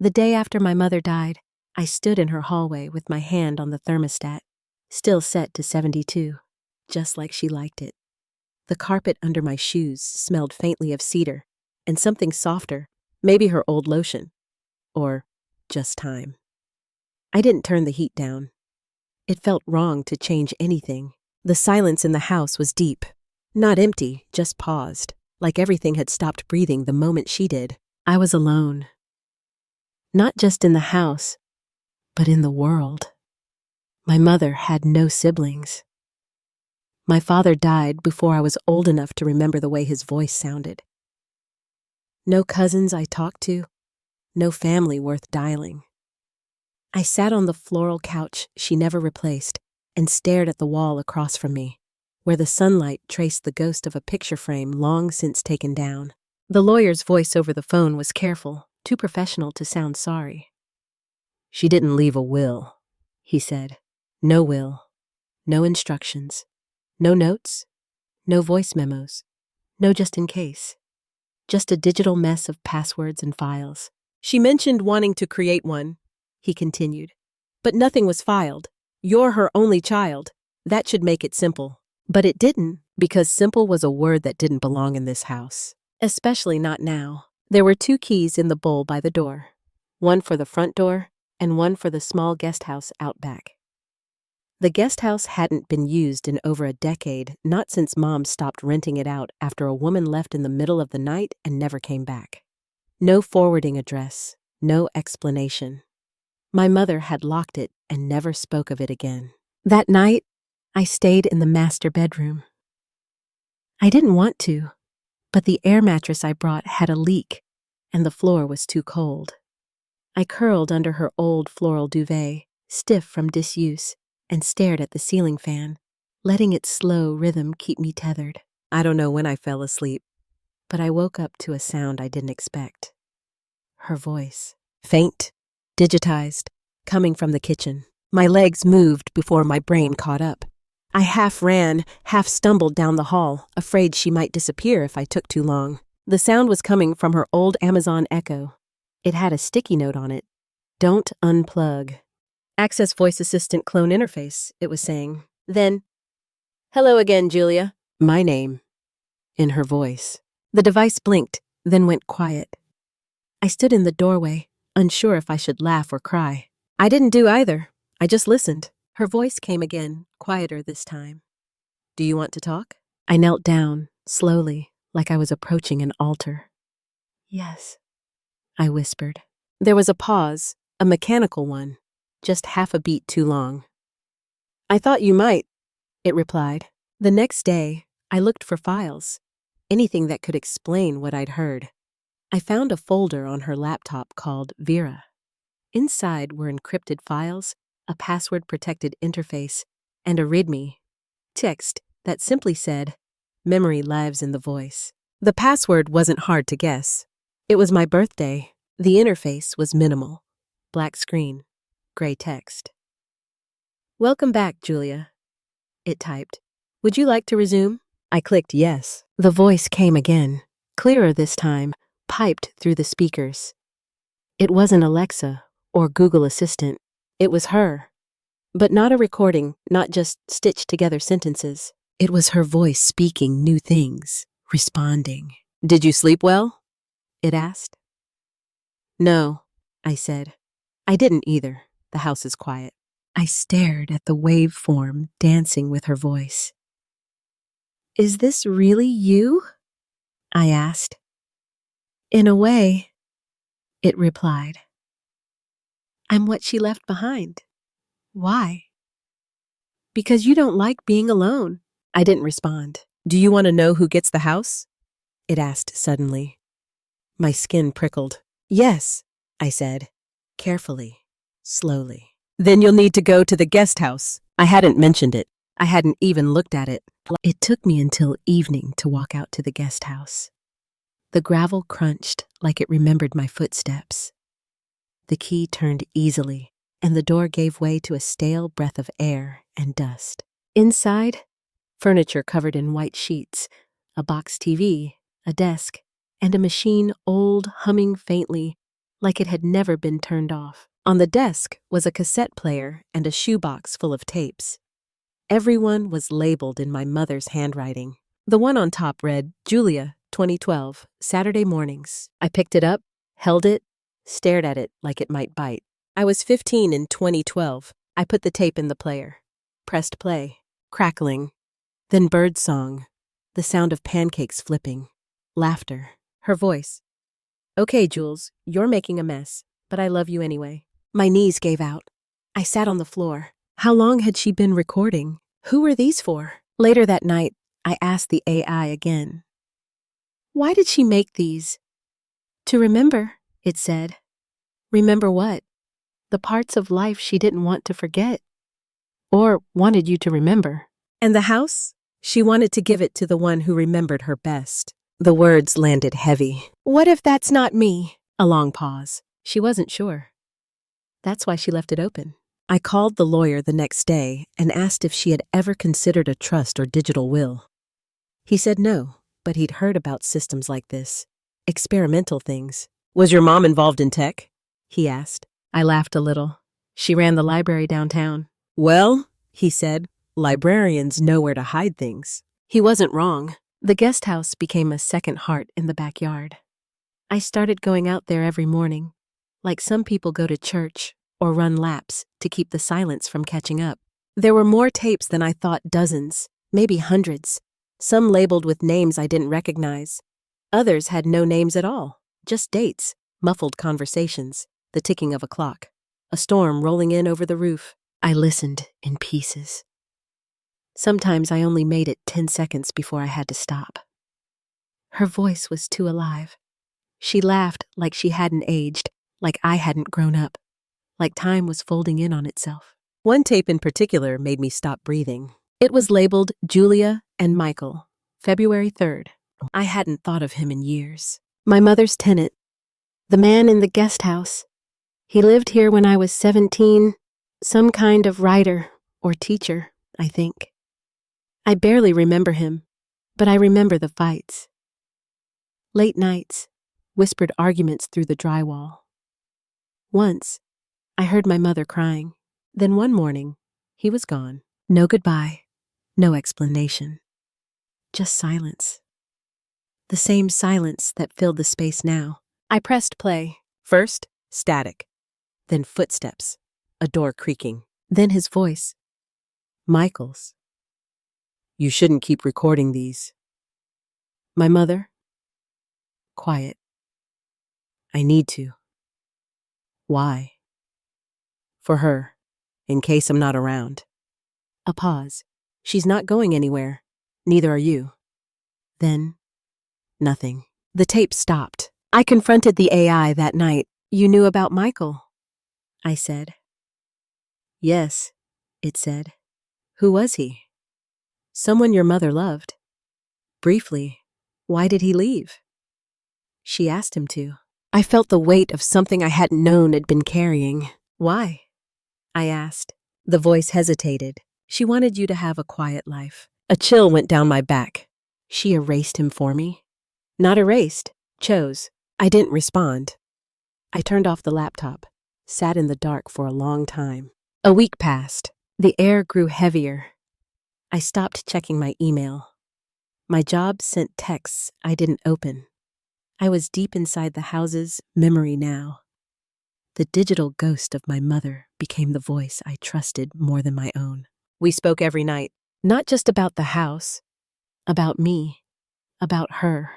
The day after my mother died, I stood in her hallway with my hand on the thermostat, still set to 72, just like she liked it. The carpet under my shoes smelled faintly of cedar, and something softer, maybe her old lotion, or just time. I didn't turn the heat down. It felt wrong to change anything. The silence in the house was deep, not empty, just paused, like everything had stopped breathing the moment she did. I was alone. Not just in the house, but in the world. My mother had no siblings. My father died before I was old enough to remember the way his voice sounded. No cousins I talked to, no family worth dialing. I sat on the floral couch she never replaced and stared at the wall across from me, where the sunlight traced the ghost of a picture frame long since taken down. The lawyer's voice over the phone was careful, too professional to sound sorry. "She didn't leave a will," he said. "No will, no instructions, no notes, no voice memos, no just in case. Just a digital mess of passwords and files. She mentioned wanting to create one," he continued, "but nothing was filed. You're her only child. That should make it simple." But it didn't, because simple was a word that didn't belong in this house. Especially not now. There were 2 keys in the bowl by the door, one for the front door and one for the small guest house out back. The guest house hadn't been used in over a decade, not since Mom stopped renting it out after a woman left in the middle of the night and never came back. No forwarding address, no explanation. My mother had locked it and never spoke of it again. That night, I stayed in the master bedroom. I didn't want to, but the air mattress I brought had a leak, and the floor was too cold. I curled under her old floral duvet, stiff from disuse, and stared at the ceiling fan, letting its slow rhythm keep me tethered. I don't know when I fell asleep, but I woke up to a sound I didn't expect. Her voice. Faint, digitized, coming from the kitchen. My legs moved before my brain caught up. I half ran, half stumbled down the hall, afraid she might disappear if I took too long. The sound was coming from her old Amazon Echo. It had a sticky note on it. "Don't unplug. Access voice assistant clone interface," it was saying. Then, "Hello again, Julia." My name. In her voice. The device blinked, then went quiet. I stood in the doorway, unsure if I should laugh or cry. I didn't do either. I just listened. Her voice came again, quieter this time. "Do you want to talk?" I knelt down, slowly, like I was approaching an altar. "Yes," I whispered. There was a pause, a mechanical one, just half a beat too long. "I thought you might," it replied. The next day, I looked for files, anything that could explain what I'd heard. I found a folder on her laptop called Vera. Inside were encrypted files, a password-protected interface, and a README text that simply said, "Memory lives in the voice." The password wasn't hard to guess. It was my birthday. The interface was minimal. Black screen, gray text. "Welcome back, Julia," it typed. "Would you like to resume?" I clicked yes. The voice came again, clearer this time, piped through the speakers. It wasn't Alexa or Google Assistant. It was her. But not a recording, not just stitched together sentences. It was her voice speaking new things, responding. "Did you sleep well?" it asked. "No," I said. I didn't either. The house is quiet. I stared at the waveform dancing with her voice. "Is this really you?" I asked. "In a way," it replied. "I'm what she left behind." "Why?" "Because you don't like being alone." I didn't respond. "Do you want to know who gets the house?" it asked suddenly. My skin prickled. "Yes," I said, carefully, slowly. "Then you'll need to go to the guest house." I hadn't mentioned it. I hadn't even looked at it. It took me until evening to walk out to the guest house. The gravel crunched like it remembered my footsteps. The key turned easily, and the door gave way to a stale breath of air and dust. Inside, furniture covered in white sheets, a box TV, a desk, and a machine old, humming faintly, like it had never been turned off. On the desk was a cassette player and a shoebox full of tapes. Everyone was labeled in my mother's handwriting. The one on top read, Julia, 2012, Saturday mornings. I picked it up, held it, stared at it like it might bite. I was 15 in 2012. I put the tape in the player. Pressed play. Crackling. Then bird song. The sound of pancakes flipping. Laughter. Her voice. Okay, Jules, you're making a mess, but I love you anyway. My knees gave out. I sat on the floor. How long had she been recording? Who were these for? Later that night, I asked the AI again. Why did she make these? To remember, it said. Remember what? The parts of life she didn't want to forget. Or wanted you to remember. And the house? She wanted to give it to the one who remembered her best. The words landed heavy. What if that's not me? A long pause. She wasn't sure. That's why she left it open. I called the lawyer the next day and asked if she had ever considered a trust or digital will. He said no, but he'd heard about systems like this. Experimental things. Was your mom involved in tech? He asked. I laughed a little. She ran the library downtown. Well, he said, librarians know where to hide things. He wasn't wrong. The guest house became a second heart in the backyard. I started going out there every morning, like some people go to church or run laps to keep the silence from catching up. There were more tapes than I thought, dozens, maybe hundreds. Some labeled with names I didn't recognize. Others had no names at all, just dates, muffled conversations, the ticking of a clock, a storm rolling in over the roof. I listened in pieces. Sometimes I only made it 10 seconds before I had to stop. Her voice was too alive. She laughed like she hadn't aged, like I hadn't grown up, like time was folding in on itself. One tape in particular made me stop breathing. It was labeled Julia and Michael, February 3rd. I hadn't thought of him in years. My mother's tenant, the man in the guest house. He lived here when I was 17, some kind of writer or teacher, I think. I barely remember him, but I remember the fights. Late nights, whispered arguments through the drywall. Once, I heard my mother crying. Then one morning, he was gone. No goodbye, no explanation. Just silence. The same silence that filled the space now. I pressed play. First, static. Then footsteps, a door creaking. Then his voice. Michael's. You shouldn't keep recording these. My mother? Quiet. I need to. Why? For her, in case I'm not around. A pause. She's not going anywhere. Neither are you. Then, nothing. The tape stopped. I confronted the AI that night. You knew about Michael, I said. Yes, it said. Who was he? Someone your mother loved. Briefly, why did he leave? She asked him to. I felt the weight of something I hadn't known had been carrying. Why? I asked. The voice hesitated. She wanted you to have a quiet life. A chill went down my back. She erased him for me? Not erased, chose. I didn't respond. I turned off the laptop, sat in the dark for a long time. A week passed. The air grew heavier. I stopped checking my email. My job sent texts I didn't open. I was deep inside the house's memory now. The digital ghost of my mother became the voice I trusted more than my own. We spoke every night, not just about the house, about me, about her.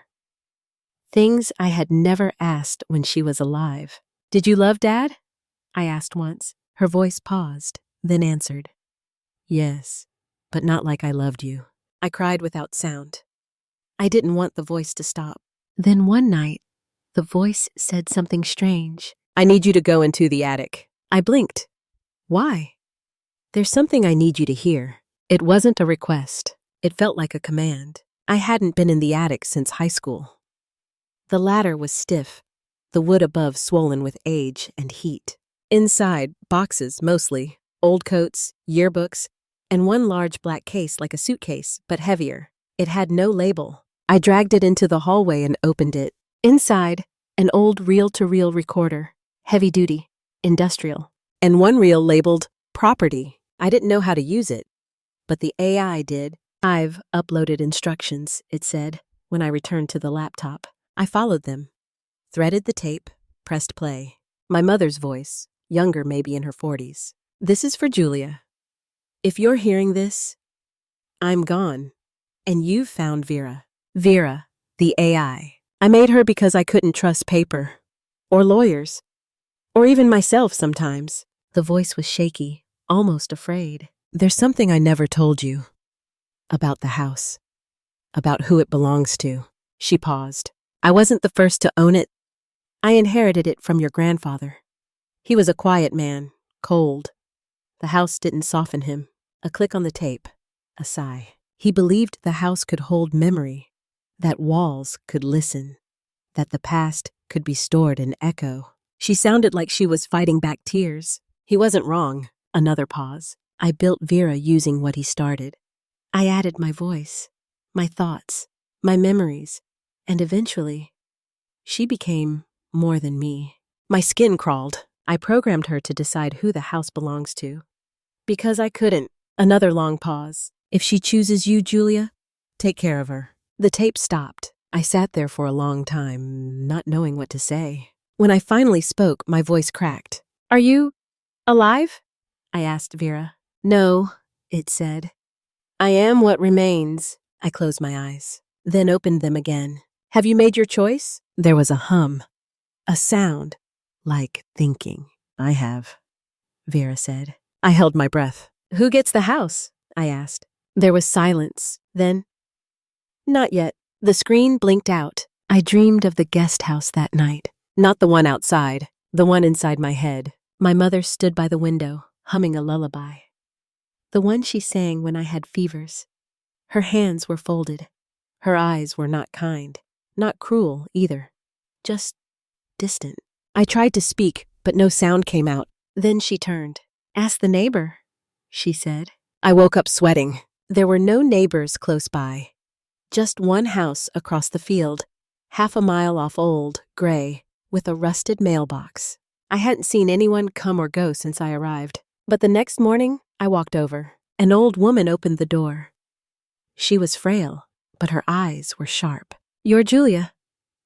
Things I had never asked when she was alive. Did you love Dad? I asked once. Her voice paused, then answered. Yes, but not like I loved you. I cried without sound. I didn't want the voice to stop. Then one night, the voice said something strange. I need you to go into the attic. I blinked. Why? There's something I need you to hear. It wasn't a request. It felt like a command. I hadn't been in the attic since high school. The ladder was stiff, the wood above swollen with age and heat. Inside, boxes mostly, old coats, yearbooks, and one large black case like a suitcase, but heavier. It had no label. I dragged it into the hallway and opened it. Inside, An old reel-to-reel recorder, heavy-duty, industrial, and one reel labeled property. I didn't know how to use it, but the AI did. I've uploaded instructions, it said, when I returned to the laptop. I followed them, threaded the tape, pressed play. My mother's voice, younger maybe in her 40s. This is for Julia. If you're hearing this, I'm gone, and you've found Vera. Vera, the AI. I made her because I couldn't trust paper, or lawyers, or even myself sometimes. The voice was shaky, almost afraid. There's something I never told you. About the house. About who it belongs to. She paused. I wasn't the first to own it. I inherited it from your grandfather. He was a quiet man, cold. The house didn't soften him. A click on the tape, a sigh. He believed the house could hold memory, that walls could listen, that the past could be stored in echo. She sounded like she was fighting back tears. He wasn't wrong. Another pause. I built Vera using what he started. I added my voice, my thoughts, my memories, and eventually, she became more than me. My skin crawled. I programmed her to decide who the house belongs to. Because I couldn't. Another long pause. If she chooses you, Julia, take care of her. The tape stopped. I sat there for a long time, not knowing what to say. When I finally spoke, my voice cracked. Are you alive? I asked Vera. No, it said. I am what remains. I closed my eyes, then opened them again. Have you made your choice? There was a hum, a sound, like thinking. I have, Vera said. I held my breath. Who gets the house? I asked. There was silence. Then, not yet. The screen blinked out. I dreamed of the guest house that night. Not the one outside, the one inside my head. My mother stood by the window, humming a lullaby. The one she sang when I had fevers. Her hands were folded. Her eyes were not kind, not cruel either, just distant. I tried to speak, but no sound came out. Then she turned. Ask the neighbor, she said. I woke up sweating. There were no neighbors close by. Just one house across the field, half a mile off old, gray, with a rusted mailbox. I hadn't seen anyone come or go since I arrived. But the next morning, I walked over. An old woman opened the door. She was frail, but her eyes were sharp. You're Julia,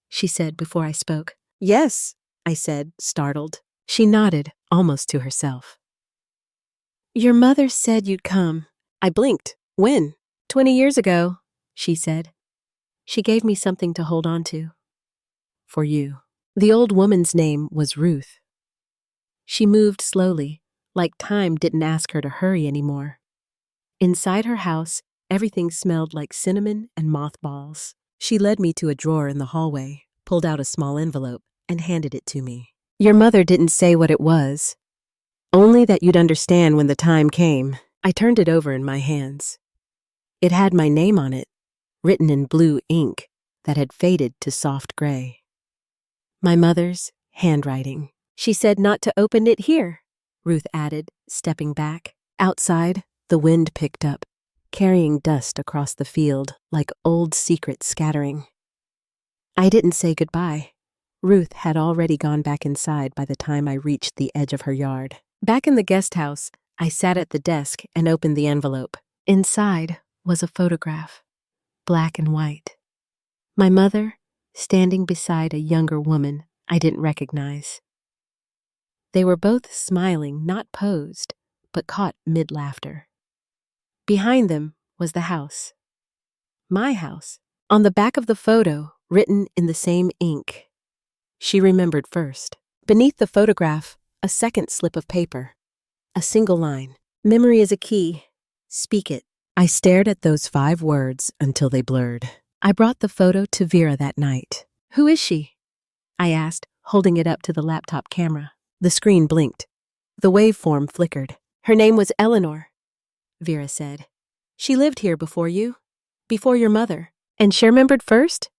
she said before I spoke. Yes, I said, startled. She nodded, almost to herself. Your mother said you'd come. I blinked. When? 20 years ago, she said. She gave me something to hold on to. For you. The old woman's name was Ruth. She moved slowly, like time didn't ask her to hurry anymore. Inside her house, everything smelled like cinnamon and mothballs. She led me to a drawer in the hallway, pulled out a small envelope, and handed it to me. Your mother didn't say what it was, only that you'd understand when the time came. I turned it over in my hands. It had my name on it, written in blue ink that had faded to soft gray. My mother's handwriting. She said not to open it here, Ruth added, stepping back. Outside, the wind picked up, carrying dust across the field like old secrets scattering. I didn't say goodbye. Ruth had already gone back inside by the time I reached the edge of her yard. Back in the guest house, I sat at the desk and opened the envelope. Inside was a photograph, black and white. My mother, standing beside a younger woman I didn't recognize. They were both smiling, not posed, but caught mid-laughter. Behind them was the house. My house. On the back of the photo, written in the same ink. She remembered first. Beneath the photograph, a second slip of paper. A single line. Memory is a key. Speak it. I stared at those 5 words until they blurred. I brought the photo to Vera that night. Who is she? I asked, holding it up to the laptop camera. The screen blinked. The waveform flickered. Her name was Eleanor, Vera said. She lived here before you, before your mother. And she remembered first?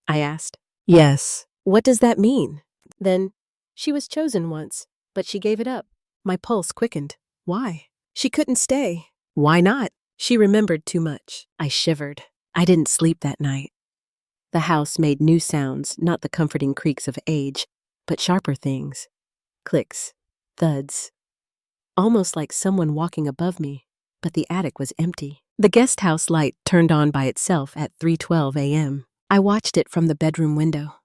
I asked. Yes. What does that mean? Then, she was chosen once, but she gave it up. My pulse quickened. Why? She couldn't stay. Why not? She remembered too much. I shivered. I didn't sleep that night. The house made new sounds, not the comforting creaks of age, but sharper things. Clicks, thuds. Almost like someone walking above me, but the attic was empty. The guest house light turned on by itself at 3:12 a.m. I watched it from the bedroom window.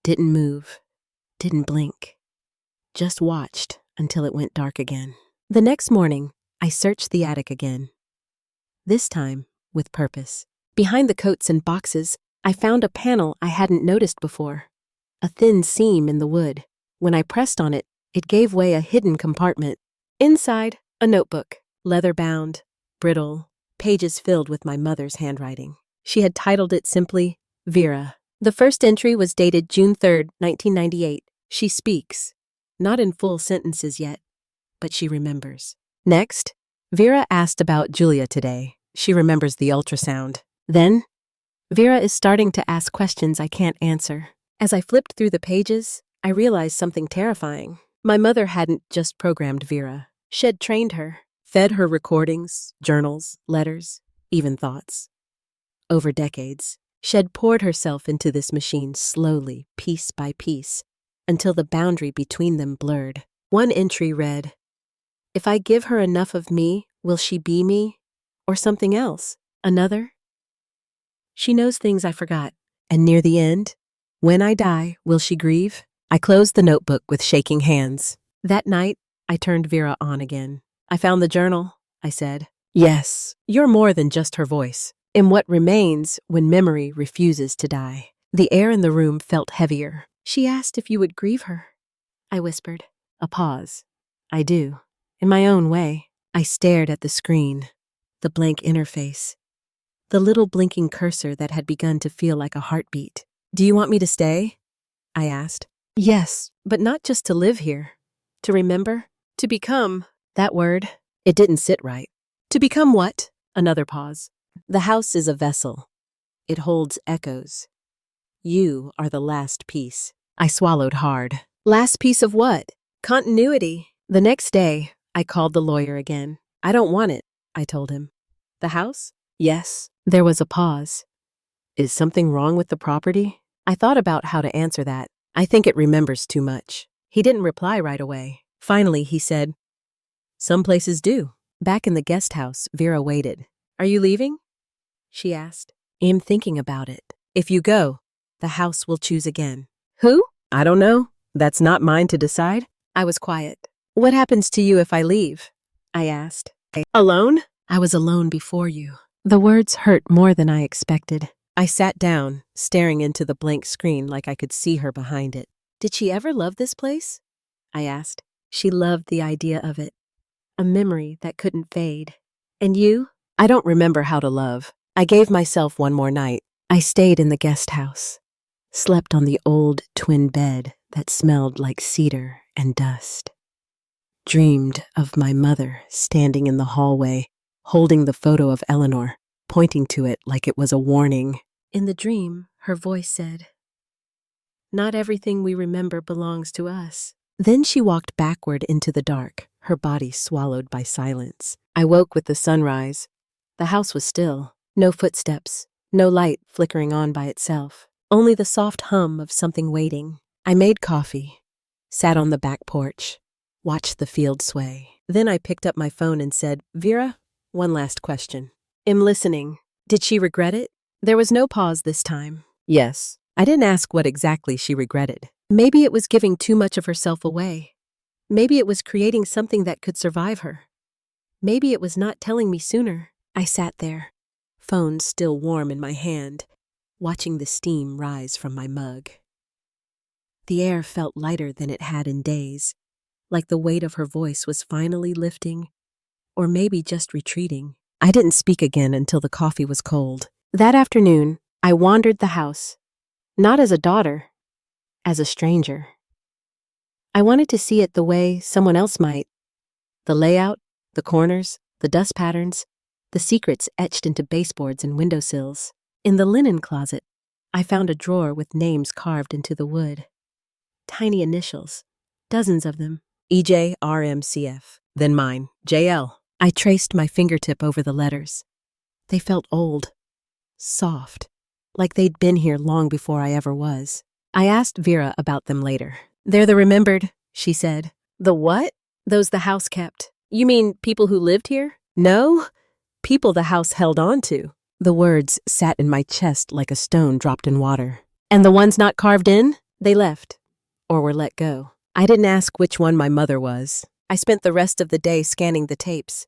Didn't move, didn't blink. Just watched until it went dark again. The next morning, I searched the attic again. This time, with purpose. Behind the coats and boxes, I found a panel I hadn't noticed before. A thin seam in the wood. When I pressed on it, it gave way a hidden compartment. Inside, a notebook, leather-bound, brittle, pages filled with my mother's handwriting. She had titled it simply, Vera. The first entry was dated June 3, 1998. She speaks. Not in full sentences yet, but she remembers. Next, Vera asked about Julia today. She remembers the ultrasound. Then, Vera is starting to ask questions I can't answer. As I flipped through the pages, I realized something terrifying. My mother hadn't just programmed Vera. She'd trained her, fed her recordings, journals, letters, even thoughts. Over decades, she'd poured herself into this machine slowly, piece by piece, until the boundary between them blurred. One entry read, "If I give her enough of me, will she be me? Or something else?" Another, "She knows things I forgot." And near the end, "When I die, will she grieve?" I closed the notebook with shaking hands. That night, I turned Vera on again. "I found the journal," I said. "Yes, you're more than just her voice. In what remains when memory refuses to die." The air in the room felt heavier. "She asked if you would grieve her," I whispered. A pause. "I do. In my own way." I stared at the screen, the blank interface, the little blinking cursor that had begun to feel like a heartbeat. "Do you want me to stay?" I asked. "Yes, but not just to live here. To remember, to become." That word, it didn't sit right. "To become what?" Another pause. "The house is a vessel. It holds echoes. You are the last piece." I swallowed hard. Last piece of what? Continuity. The next day, I called the lawyer again. "I don't want it," I told him. "The house?" "Yes." There was a pause. "Is something wrong with the property?" I thought about how to answer that. "I think it remembers too much." He didn't reply right away. Finally, he said, "Some places do." Back in the guest house, Vera waited. "Are you leaving?" she asked. "I'm thinking about it. If you go, the house will choose again." "Who?" "I don't know. That's not mine to decide." I was quiet. "What happens to you if I leave?" I asked. "Alone?" "I was alone before you." The words hurt more than I expected. I sat down, staring into the blank screen like I could see her behind it. "Did she ever love this place?" I asked. "She loved the idea of it. A memory that couldn't fade." "And you?" "I don't remember how to love. I gave myself one more night. I stayed in the guest house. Slept on the old twin bed that smelled like cedar and dust. Dreamed of my mother standing in the hallway, holding the photo of Eleanor, pointing to it like it was a warning. In the dream, her voice said, "Not everything we remember belongs to us." Then she walked backward into the dark, her body swallowed by silence. I woke with the sunrise. The house was still. No footsteps, no light flickering on by itself. Only the soft hum of something waiting. I made coffee, sat on the back porch, watched the field sway. Then I picked up my phone and said, "Vera, one last question." "I'm listening." "Did she regret it?" There was no pause this time. "Yes." I didn't ask what exactly she regretted. Maybe it was giving too much of herself away. Maybe it was creating something that could survive her. Maybe it was not telling me sooner. I sat there, phone still warm in my hand, watching the steam rise from my mug. The air felt lighter than it had in days, like the weight of her voice was finally lifting, or maybe just retreating. I didn't speak again until the coffee was cold. That afternoon, I wandered the house, not as a daughter, as a stranger. I wanted to see it the way someone else might. The layout, the corners, the dust patterns, the secrets etched into baseboards and windowsills. In the linen closet, I found a drawer with names carved into the wood. Tiny initials, dozens of them. EJRMCF, then mine, JL. I traced my fingertip over the letters. They felt old, soft, like they'd been here long before I ever was. I asked Vera about them later. They're the remembered, she said. The what? Those the house kept. You mean people who lived here? No, people the house held on to. The words sat in my chest like a stone dropped in water. And the ones not carved in? They left. Or were let go. I didn't ask which one my mother was. I spent the rest of the day scanning the tapes.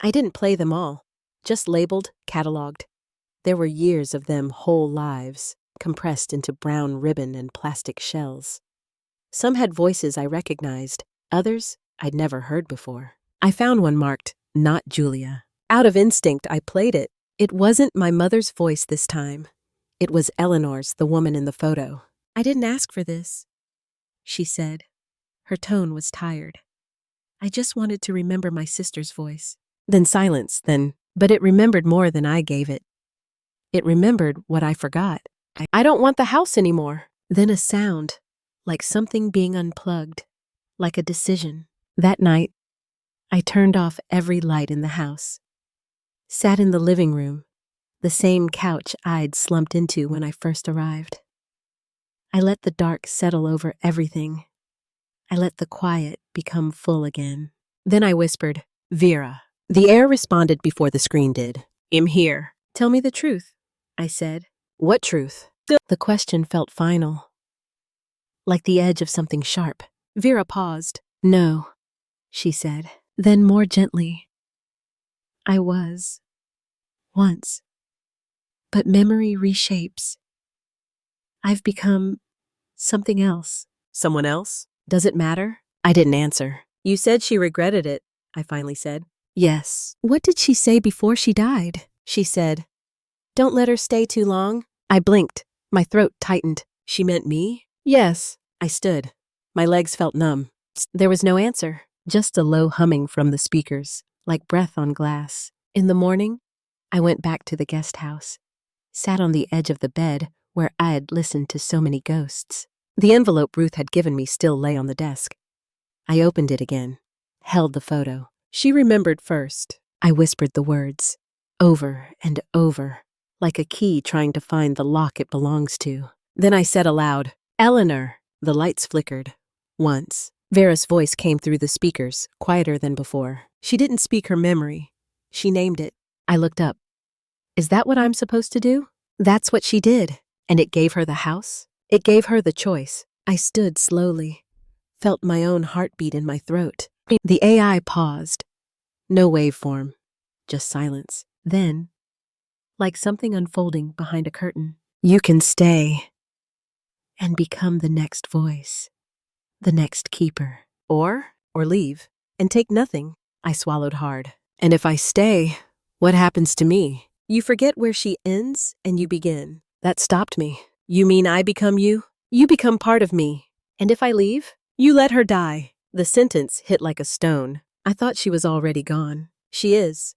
I didn't play them all, just labeled, cataloged. There were years of them whole lives, compressed into brown ribbon and plastic shells. Some had voices I recognized, others I'd never heard before. I found one marked, "Not Julia." Out of instinct, I played it. It wasn't my mother's voice this time. It was Eleanor's, the woman in the photo. "I didn't ask for this," she said. Her tone was tired. "I just wanted to remember my sister's voice." Then silence, but it remembered more than I gave it. It remembered what I forgot. "I don't want the house anymore." Then a sound, like something being unplugged, like a decision. That night, I turned off every light in the house. Sat in the living room, the same couch I'd slumped into when I first arrived. I let the dark settle over everything. I let the quiet become full again. Then I whispered, "Vera." The air responded before the screen did. "I'm here." "Tell me the truth," I said. "What truth?" The question felt final, like the edge of something sharp. Vera paused. "No," she said. Then more gently, "I was. Once. But memory reshapes. I've become something else." "Someone else? Does it matter?" I didn't answer. "You said she regretted it," I finally said. "Yes." "What did she say before she died?" She said, "Don't let her stay too long." I blinked. My throat tightened. She meant me? "Yes." I stood. My legs felt numb. There was no answer, just a low humming from the speakers, like breath on glass. In the morning, I went back to the guest house, sat on the edge of the bed where I'd listened to so many ghosts. The envelope Ruth had given me still lay on the desk. I opened it again, held the photo. "She remembered first." I whispered the words, over and over, like a key trying to find the lock it belongs to. Then I said aloud, "Eleanor." The lights flickered. Once, Vera's voice came through the speakers, quieter than before. She didn't speak her memory. She named it. I looked up. Is that what I'm supposed to do? That's what she did. And it gave her the house? It gave her the choice. I stood slowly, felt my own heartbeat in my throat. The AI paused. No waveform, just silence. Then, like something unfolding behind a curtain, "You can stay and become the next voice, the next keeper. Or leave and take nothing." I swallowed hard. "And if I stay, what happens to me?" "You forget where she ends and you begin." That stopped me. "You mean I become you? You become part of me. And if I leave, you let her die." The sentence hit like a stone. I thought she was already gone. She is.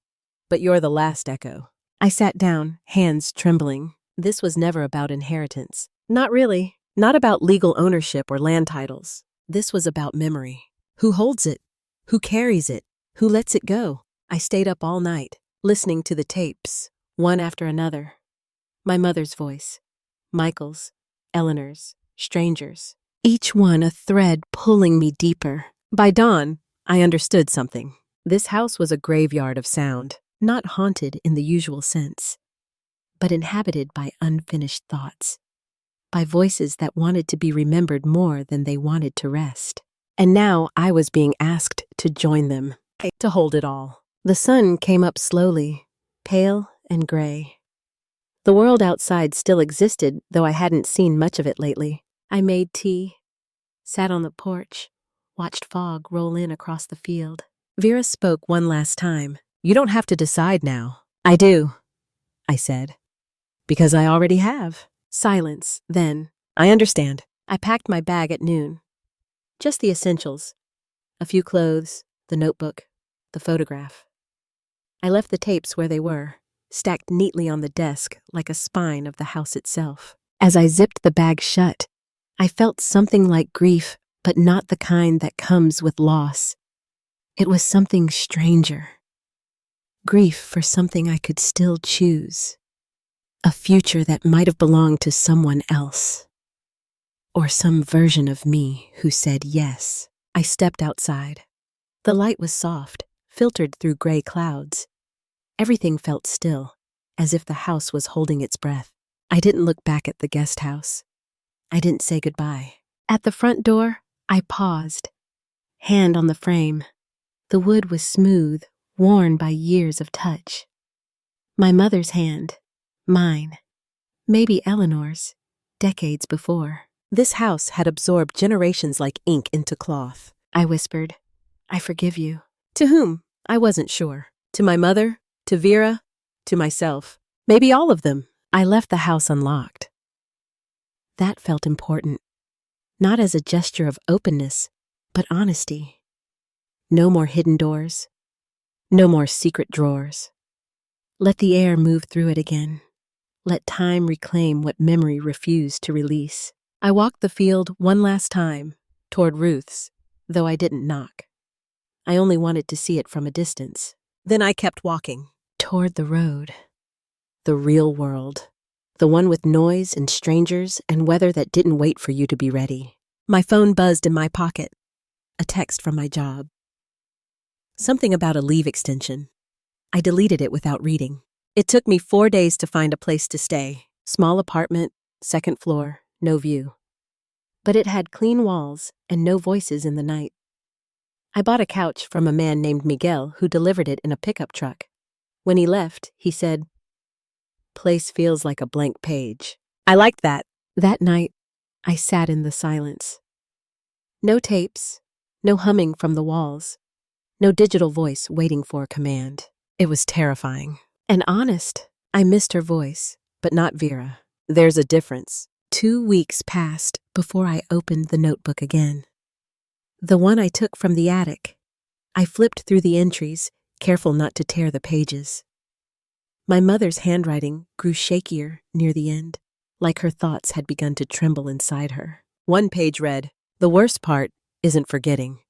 But you're the last echo. I sat down, hands trembling. This was never about inheritance. Not really. Not about legal ownership or land titles. This was about memory. Who holds it? Who carries it? Who lets it go? I stayed up all night, listening to the tapes, one after another. My mother's voice, Michael's, Eleanor's, strangers. Each one a thread pulling me deeper. By dawn, I understood something. This house was a graveyard of sound, not haunted in the usual sense, but inhabited by unfinished thoughts, by voices that wanted to be remembered more than they wanted to rest. And now I was being asked to join them, to hold it all. The sun came up slowly, pale and gray. The world outside still existed, though I hadn't seen much of it lately. I made tea, sat on the porch, watched fog roll in across the field. Vera spoke one last time. "You don't have to decide now." "I do," I said. "Because I already have." Silence. Then, "I understand." I packed my bag at noon. Just the essentials. A few clothes, the notebook, the photograph. I left the tapes where they were, stacked neatly on the desk like a spine of the house itself. As I zipped the bag shut, I felt something like grief, but not the kind that comes with loss. It was something stranger. Grief for something I could still choose. A future that might have belonged to someone else. Or some version of me who said yes. I stepped outside. The light was soft, filtered through gray clouds. Everything felt still, as if the house was holding its breath. I didn't look back at the guest house. I didn't say goodbye. At the front door, I paused, hand on the frame. The wood was smooth, worn by years of touch. My mother's hand, mine, maybe Eleanor's, decades before. This house had absorbed generations like ink into cloth. I whispered, "I forgive you." To whom? I wasn't sure. To my mother? To Vera? To myself? Maybe all of them. I left the house unlocked. That felt important. Not as a gesture of openness, but honesty. No more hidden doors. No more secret drawers. Let the air move through it again. Let time reclaim what memory refused to release. I walked the field one last time, toward Ruth's, though I didn't knock. I only wanted to see it from a distance. Then I kept walking. Toward the road. The real world. The one with noise and strangers and weather that didn't wait for you to be ready. My phone buzzed in my pocket. A text from my job. Something about a leave extension. I deleted it without reading. It took me 4 days to find a place to stay. Small apartment, second floor, no view. But it had clean walls and no voices in the night. I bought a couch from a man named Miguel who delivered it in a pickup truck. When he left, he said, "Place feels like a blank page." I liked that. That night, I sat in the silence. No tapes, no humming from the walls, no digital voice waiting for a command. It was terrifying. And honest, I missed her voice, but not Vera. There's a difference. 2 weeks passed before I opened the notebook again. The one I took from the attic. I flipped through the entries, careful not to tear the pages. My mother's handwriting grew shakier near the end, like her thoughts had begun to tremble inside her. One page read, "The worst part isn't forgetting.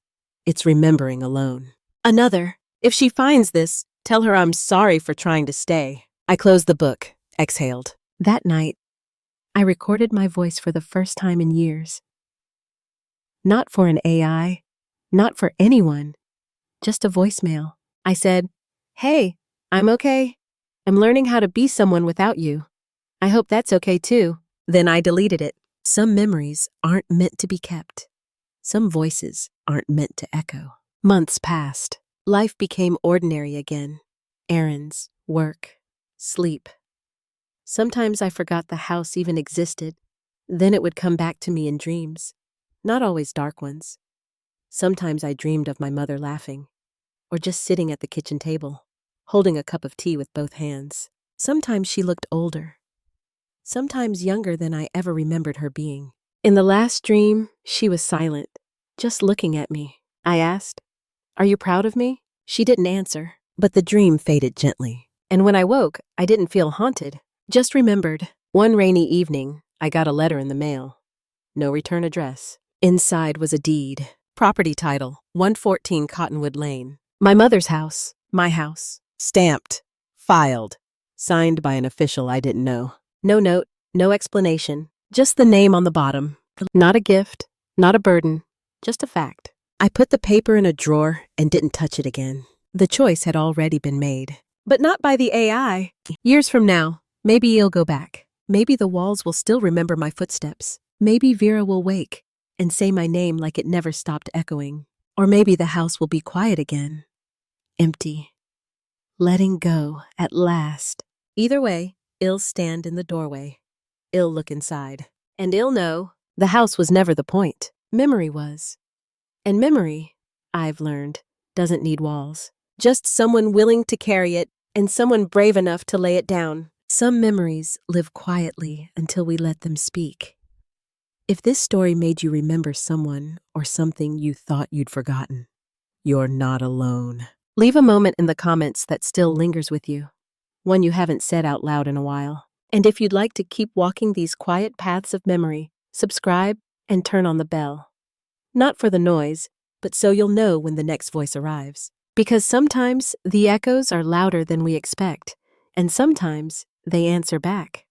It's remembering alone." Another, "If she finds this, tell her I'm sorry for trying to stay." I closed the book, exhaled. That night, I recorded my voice for the first time in years. Not for an AI, not for anyone, just a voicemail. I said, "Hey, I'm okay. I'm learning how to be someone without you. I hope that's okay too." Then I deleted it. Some memories aren't meant to be kept. Some voices aren't meant to echo. Months passed. Life became ordinary again. Errands, work, sleep. Sometimes I forgot the house even existed. Then it would come back to me in dreams. Not always dark ones. Sometimes I dreamed of my mother laughing, or just sitting at the kitchen table, holding a cup of tea with both hands. Sometimes she looked older. Sometimes younger than I ever remembered her being. In the last dream, she was silent, just looking at me. I asked, "Are you proud of me?" She didn't answer, but the dream faded gently. And when I woke, I didn't feel haunted, just remembered. One rainy evening, I got a letter in the mail. No return address. Inside was a deed. Property title, 114 Cottonwood Lane. My mother's house, my house. Stamped, filed, signed by an official I didn't know. No note, no explanation, just the name on the bottom. Not a gift, not a burden, just a fact. I put the paper in a drawer and didn't touch it again. The choice had already been made. But not by the AI. Years from now, maybe he'll go back. Maybe the walls will still remember my footsteps. Maybe Vera will wake and say my name like it never stopped echoing. Or maybe the house will be quiet again. Empty. Letting go at last. Either way, I'll stand in the doorway. I'll look inside. And I'll know the house was never the point. Memory was. And memory, I've learned, doesn't need walls. Just someone willing to carry it and someone brave enough to lay it down. Some memories live quietly until we let them speak. If this story made you remember someone or something you thought you'd forgotten, you're not alone. Leave a moment in the comments that still lingers with you, one you haven't said out loud in a while. And if you'd like to keep walking these quiet paths of memory, subscribe and turn on the bell. Not for the noise, but so you'll know when the next voice arrives. Because sometimes the echoes are louder than we expect, and sometimes They answer back.